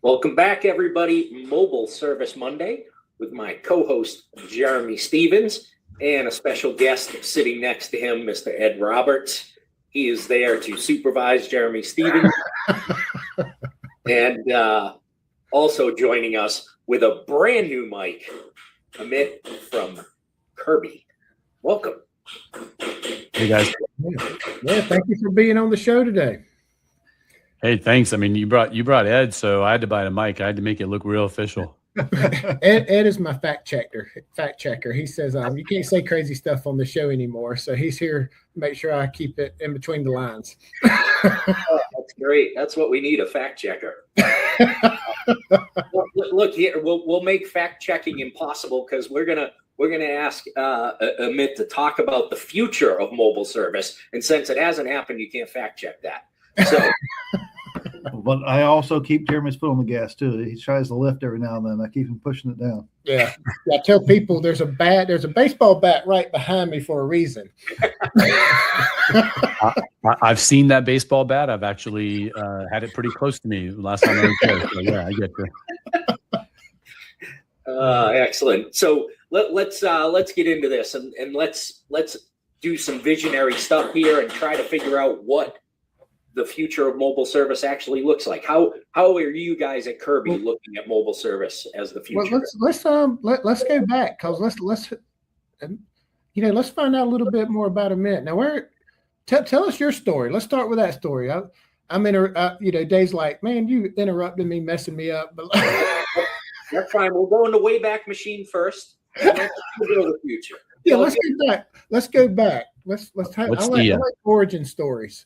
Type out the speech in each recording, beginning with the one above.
Welcome back, everybody. Mobile Service Monday with my co-host, Jeremy Stevens, and a special guest sitting next to him, Mr. Ed Roberts. He is there to supervise Jeremy Stevens. And also joining us with a brand new mic, Amit from Kirby. Welcome. Hey, guys. Yeah, thank you for being on the show today. Hey, thanks. I mean, you brought Ed, so I had to buy a mic. I had to make it look real official. Ed is my fact checker. He says you can't say crazy stuff on the show anymore, so he's here to make sure I keep it in between the lines. Oh, that's great. That's what we need, a fact checker. Look here, we'll make fact checking impossible because we're gonna ask Amit to talk about the future of mobile service, and since it hasn't happened, you can't fact check that. So. But I also keep Jeremy's foot on the gas too. He tries to lift every now and then. I keep him pushing it down. Yeah. I tell people there's a baseball bat right behind me for a reason. I've seen that baseball bat. I've actually had it pretty close to me last time I was there. So yeah, I get you. Excellent. So let's get into this and let's do some visionary stuff here and try to figure out what the future of mobile service actually looks like. How are you guys at Kirby looking at mobile service as the future? Well, let's go back because let's find out a little bit more about Amit. Now, tell us your story. Let's start with that story. I'm in Dave's like, man, you interrupted me, messing me up. But that's fine. We'll go in the Wayback Machine first, and then we'll go to the future. Yeah, let's go back. Let's have I like origin stories.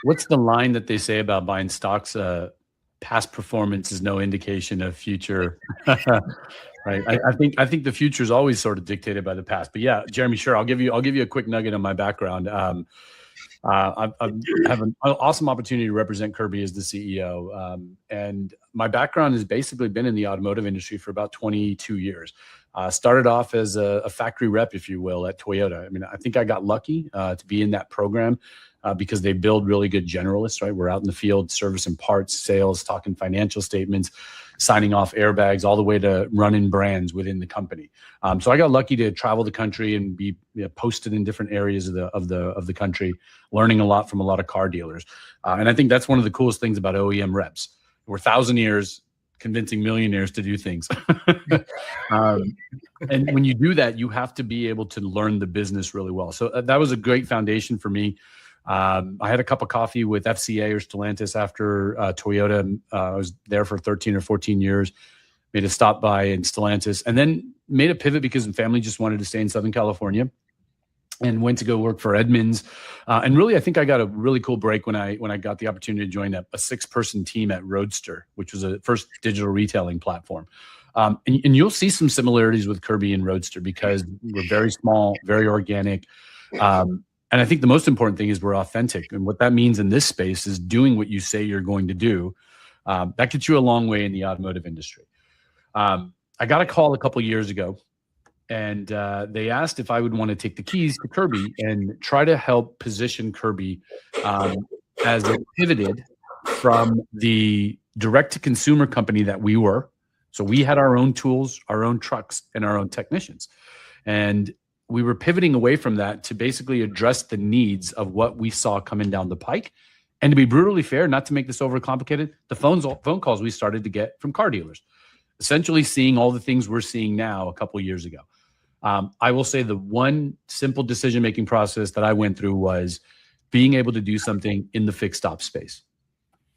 What's the line that they say about buying stocks? Past performance is no indication of future. Right. I think the future is always sort of dictated by the past. But yeah, Jeremy, sure. I'll give you a quick nugget on my background. I have an awesome opportunity to represent Kirby as the CEO. And my background has basically been in the automotive industry for about 22 years. Started off as a factory rep, if you will, at Toyota. I mean, I think I got lucky to be in that program because they build really good generalists, right? We're out in the field, service and parts, sales, talking financial statements, signing off airbags, all the way to running brands within the company. So I got lucky to travel the country and be posted in different areas of the country, learning a lot from a lot of car dealers. And I think that's one of the coolest things about OEM reps. We're 1,000 years convincing millionaires to do things. And when you do that, you have to be able to learn the business really well. So that was a great foundation for me. I had a cup of coffee with FCA or Stellantis after Toyota. I was there for 13 or 14 years, made a stop by in Stellantis, and then made a pivot because the family just wanted to stay in Southern California and went to go work for Edmunds. And really, I think I got a really cool break when I got the opportunity to join a 6-person team at Roadster, which was a first digital retailing platform. And you'll see some similarities with Kirby and Roadster because we're very small, very organic. And I think the most important thing is we're authentic. And what that means in this space is doing what you say you're going to do. That gets you a long way in the automotive industry. I got a call a couple of years ago, and they asked if I would want to take the keys to Kirby and try to help position Kirby as it pivoted from the direct-to-consumer company that we were. So we had our own tools, our own trucks, and our own technicians. And we were pivoting away from that to basically address the needs of what we saw coming down the pike. And to be brutally fair, not to make this overcomplicated, the phone calls we started to get from car dealers, essentially seeing all the things we're seeing now a couple of years ago. I will say the one simple decision-making process that I went through was being able to do something in the fixed op space.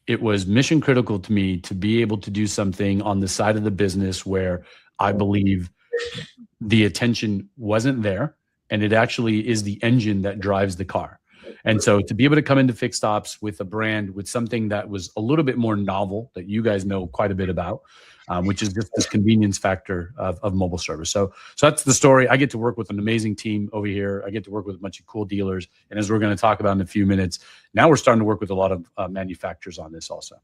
It was mission critical to me to be able to do something on the side of the business where I believe the attention wasn't there, and it actually is the engine that drives the car. And so to be able to come into fixed ops with a brand, with something that was a little bit more novel that you guys know quite a bit about, which is just this convenience factor of mobile service. So that's the story. I get to work with an amazing team over here. I get to work with a bunch of cool dealers. And as we're going to talk about in a few minutes, now we're starting to work with a lot of manufacturers on this also.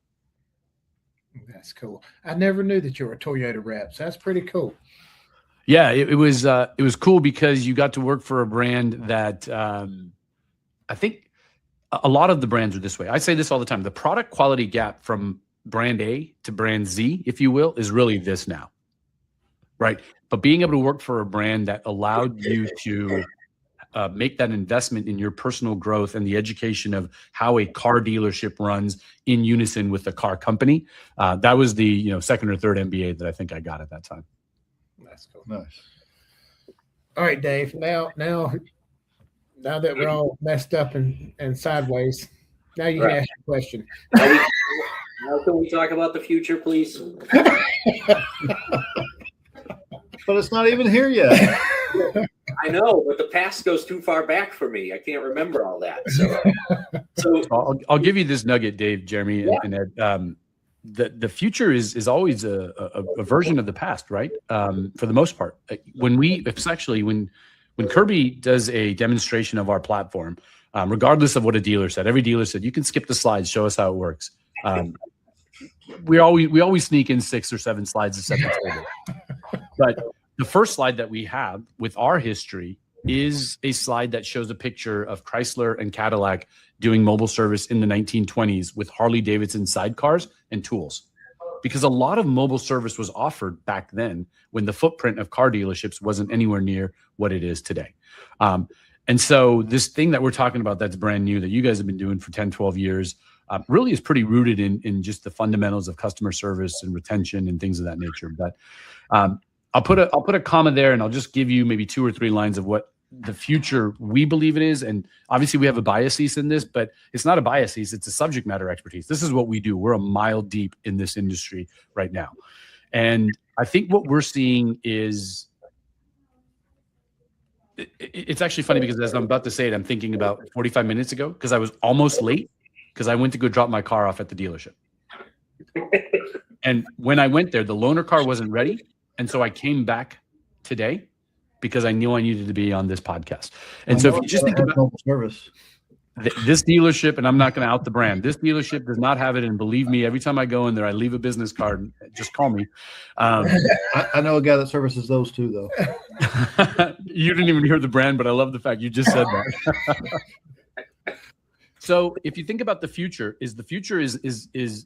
That's cool. I never knew that you were a Toyota rep. So that's pretty cool. Yeah, it was cool because you got to work for a brand that I think a lot of the brands are this way. I say this all the time. The product quality gap from brand A to brand Z, if you will, is really this now, right? But being able to work for a brand that allowed you to make that investment in your personal growth and the education of how a car dealership runs in unison with the car company, that was the second or third MBA that I think I got at that time. That's cool. Nice. All right, Dave. Now that we're all messed up and sideways, now you can ask your question. Now can we talk about the future, please? But it's not even here yet. I know, but the past goes too far back for me. I can't remember all that. So I'll give you this nugget, Dave, Jeremy, and Ed. The future is always a version of the past, right? For the most part, when Kirby does a demonstration of our platform, regardless of what a dealer said, every dealer said, you can skip the slides, show us how it works. We always sneak in 6 or 7 slides to set the table. But the first slide that we have with our history is a slide that shows a picture of Chrysler and Cadillac doing mobile service in the 1920s with Harley Davidson sidecars and tools. Because a lot of mobile service was offered back then when the footprint of car dealerships wasn't anywhere near what it is today. And so this thing that we're talking about that's brand new that you guys have been doing for 10, 12 years really is pretty rooted in just the fundamentals of customer service and retention and things of that nature. But I'll put a comma there, and I'll just give you maybe 2 or 3 lines of what the future we believe it is. And obviously we have a biases in this, but it's not a biases, it's a subject matter expertise. This is what we do. We're a mile deep in this industry right now. And I think what we're seeing is, it's actually funny because as I'm about to say it, I'm thinking about 45 minutes ago because I was almost late because I went to go drop my car off at the dealership. And when I went there, the loaner car wasn't ready. And so I came back today because I knew I needed to be on this podcast. And so if you just think about mobile service, this dealership, and I'm not going to out the brand, this dealership does not have it. And believe me, every time I go in there, I leave a business card. Just call me. I know a guy that services those too, though. You didn't even hear the brand, but I love the fact you just said that. So if you think about the future is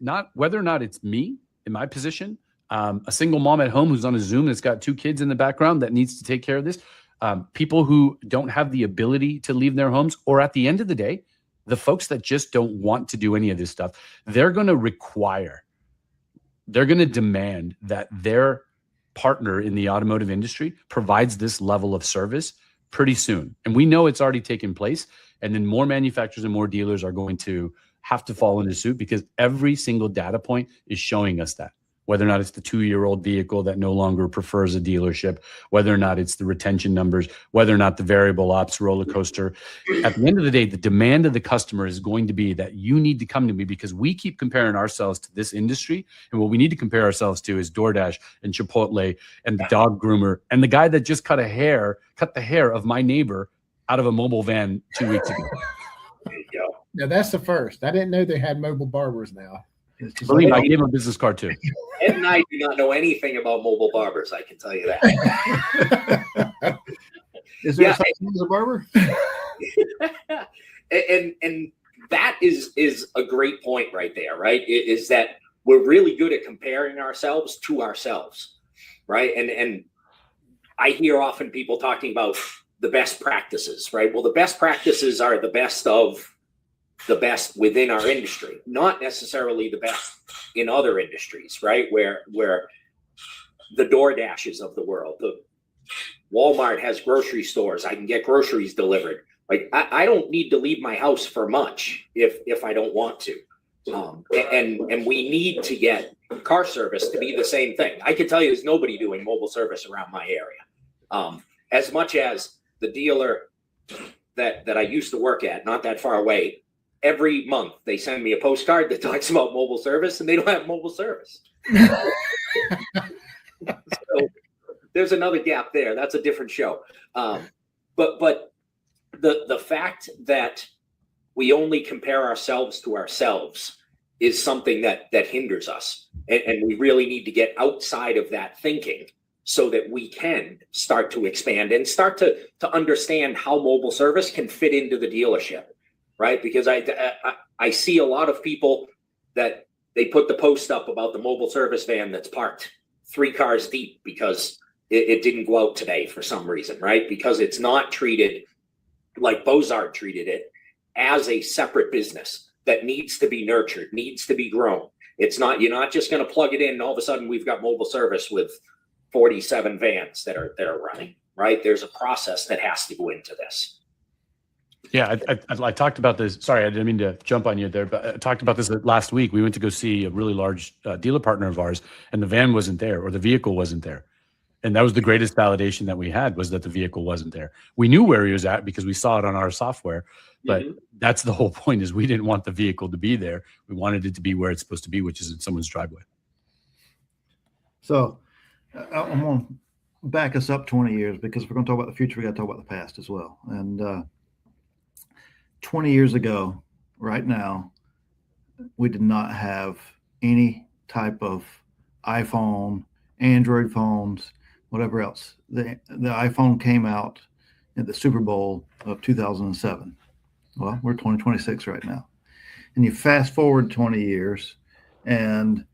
not whether or not it's me in my position, a single mom at home who's on a Zoom that's got 2 kids in the background that needs to take care of this, people who don't have the ability to leave their homes, or at the end of the day, the folks that just don't want to do any of this stuff, they're going to demand that their partner in the automotive industry provides this level of service pretty soon. And we know it's already taken place. And then more manufacturers and more dealers are going to have to fall into suit because every single data point is showing us that. Whether or not it's the 2-year-old vehicle that no longer prefers a dealership, whether or not it's the retention numbers, whether or not the variable ops roller coaster. At the end of the day, the demand of the customer is going to be that you need to come to me because we keep comparing ourselves to this industry. And what we need to compare ourselves to is DoorDash and Chipotle and the dog groomer and the guy that just cut the hair of my neighbor out of a mobile van 2 weeks ago. there you go. Now that's the first. I didn't know they had mobile barbers now. Believe me, I gave him a business card too. Ed and I do not know anything about mobile barbers. I can tell you that. Is there such thing as a barber? and that is a great point right there, right? Is that we're really good at comparing ourselves to ourselves, right? And I hear often people talking about the best practices, right? Well, the best practices are the best of the best within our industry, not necessarily the best in other industries, right? Where the DoorDashes of the world, the Walmart has grocery stores. I can get groceries delivered. Like I don't need to leave my house for much if I don't want to. And we need to get car service to be the same thing. I can tell you there's nobody doing mobile service around my area. As much as the dealer that I used to work at, not that far away, every month they send me a postcard that talks about mobile service, and they don't have mobile service. So there's another gap there. That's a different show. But the fact that we only compare ourselves to ourselves is something that hinders us. And we really need to get outside of that thinking so that we can start to expand and start to understand how mobile service can fit into the dealership. Right, because I see a lot of people that they put the post up about the mobile service van that's parked 3 cars deep because it didn't go out today for some reason, right? Because it's not treated like Bozard treated it, as a separate business that needs to be nurtured, needs to be grown. It's not, you're not just going to plug it in and all of a sudden we've got mobile service with 47 vans that are running, right? There's a process that has to go into this. Yeah, I talked about this. Sorry, I didn't mean to jump on you there, but I talked about this last week. We went to go see a really large dealer partner of ours, and the van wasn't there, or the vehicle wasn't there. And that was the greatest validation that we had, was that the vehicle wasn't there. We knew where he was at because we saw it on our software, but that's the whole point, is we didn't want the vehicle to be there. We wanted it to be where it's supposed to be, which is in someone's driveway. So I'm going to back us up 20 years, because if we're going to talk about the future, we got to talk about the past as well. And 20 years ago, right now, we did not have any type of iPhone, Android phones, whatever else. The iPhone came out at the Super Bowl of 2007. Well, we're 2026 right now. And you fast forward 20 years, and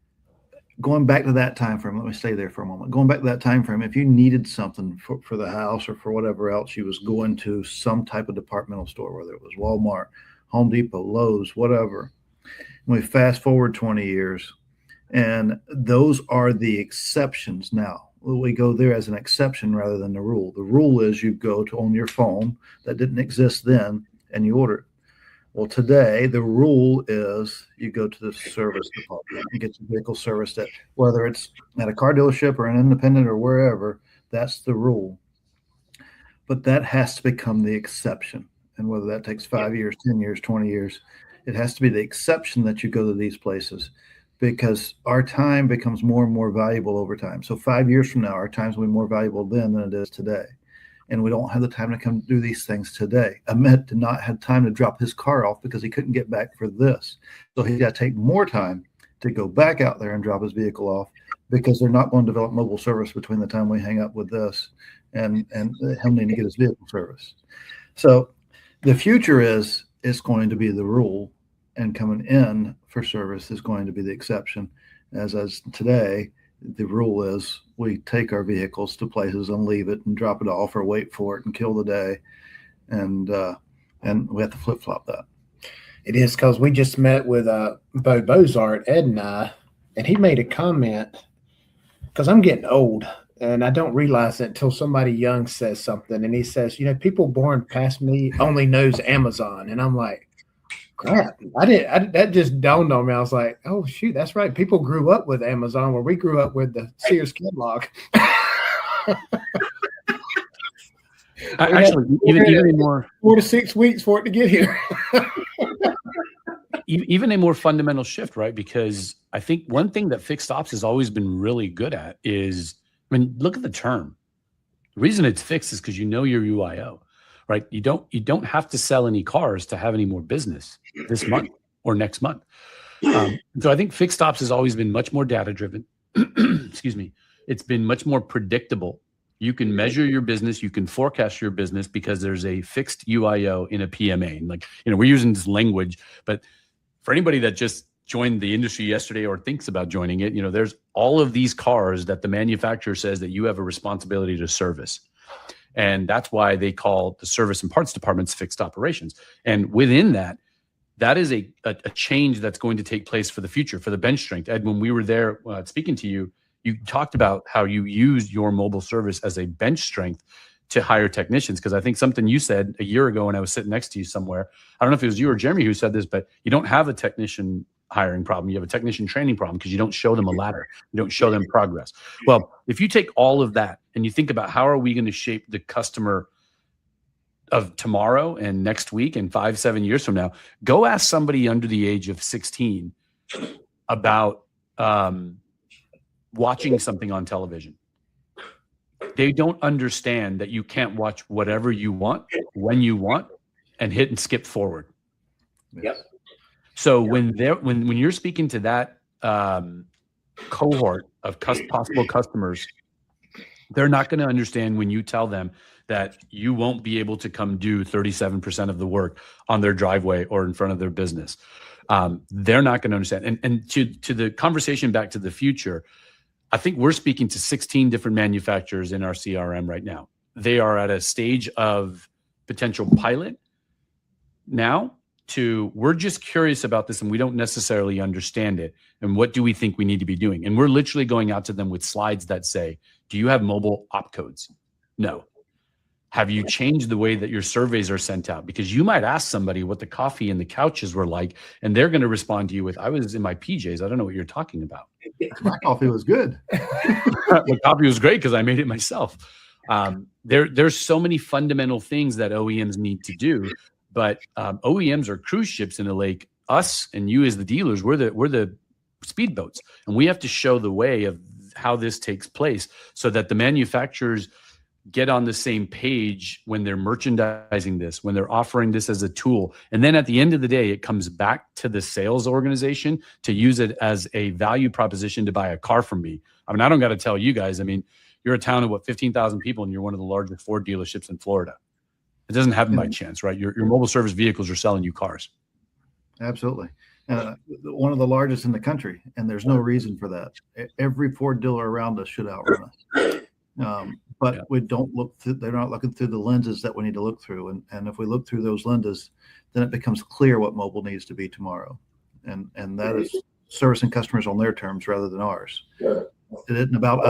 going back to that time frame, let me stay there for a moment. Going back to that time frame, if you needed something for the house or for whatever else, you was going to some type of departmental store, whether it was Walmart, Home Depot, Lowe's, whatever. And we fast forward 20 years, and those are the exceptions now. We go there as an exception rather than the rule. The rule is you go to on your phone, that didn't exist then, and you order it. Well, today, the rule is you go to the service department and get your vehicle serviced at, whether it's at a car dealership or an independent or wherever, that's the rule. But that has to become the exception. And whether that takes 5 years, 10 years, 20 years, it has to be the exception that you go to these places, because our time becomes more and more valuable over time. So 5 years from now, our times will be more valuable then than it is today. And we don't have the time to come do these things today. Ahmet did not have time to drop his car off because he couldn't get back for this. So he got to take more time to go back out there and drop his vehicle off, because they're not going to develop mobile service between the time we hang up with this and him needing to get his vehicle serviced. So the future is going to be the rule, and coming in for service is going to be the exception. As today, the rule is we take our vehicles to places and leave it and drop it off or wait for it and kill the day. And we have to flip flop that. It is, because we just met with Bo Bozart, Ed and I, and he made a comment, because I'm getting old and I don't realize it until somebody young says something. And he says, people born past me only knows Amazon. And I'm like, crap, that just dawned on me. I was like, oh shoot, that's right. People grew up with Amazon, where we grew up with the Sears catalog. Actually, even more 4 to 6 weeks for it to get here. Even a more fundamental shift, right? Because I think one thing that fixed ops has always been really good at is, look at the term. The reason it's fixed is because your UIO. Right? You don't have to sell any cars to have any more business this month or next month. So I think fixed ops has always been much more data driven. Excuse me. It's been much more predictable. You can measure your business. You can forecast your business because there's a fixed UIO in a PMA. And we're using this language, but for anybody that just joined the industry yesterday or thinks about joining it, there's all of these cars that the manufacturer says that you have a responsibility to service. And that's why they call the service and parts departments fixed operations. And within that is a change that's going to take place for the future, for the bench strength. Ed, when we were there speaking to you, you talked about how you use your mobile service as a bench strength to hire technicians. Because I think something you said a year ago when I was sitting next to you somewhere, I don't know if it was you or Jeremy who said this, but you don't have a technician hiring problem. You have a technician training problem because you don't show them a ladder. You don't show them progress. Well, if you take all of that and you think about how are we going to shape the customer of tomorrow and next week and 5-7 years from now, go ask somebody under the age of 16 about watching something on television. They don't understand that you can't watch whatever you want, when you want, and hit and skip forward. Yep. So when you're speaking to that cohort of possible customers, they're not going to understand when you tell them that you won't be able to come do 37% of the work on their driveway or in front of their business. They're not going to understand. And to the conversation back to the future, I think we're speaking to 16 different manufacturers in our CRM right now. They are at a stage of potential pilot now to we're just curious about this and we don't necessarily understand it. And what do we think we need to be doing? And we're literally going out to them with slides that say, do you have mobile opcodes? No. Have you changed the way that your surveys are sent out? Because you might ask somebody what the coffee and the couches were like, and they're going to respond to you with, I was in my PJs. I don't know what you're talking about. My coffee was good. The coffee was great because I made it myself. There's so many fundamental things that OEMs need to do, but OEMs are cruise ships in the lake. Us and you as the dealers, we're the speedboats, and we have to show the way of how this takes place so that the manufacturers get on the same page when they're merchandising this, when they're offering this as a tool. And then at the end of the day, it comes back to the sales organization to use it as a value proposition to buy a car from me. I mean, I don't got to tell you guys, I mean, you're a town of 15,000 people and you're one of the largest Ford dealerships in Florida. It doesn't happen by chance, right? Your mobile service vehicles are selling you cars. Absolutely. One of the largest in the country, and there's no reason for that. Every Ford dealer around us should outrun us. But we don't look through, they're not looking through the lenses that we need to look through. And if we look through those lenses, then it becomes clear what mobile needs to be tomorrow. And that is servicing customers on their terms rather than ours. It isn't about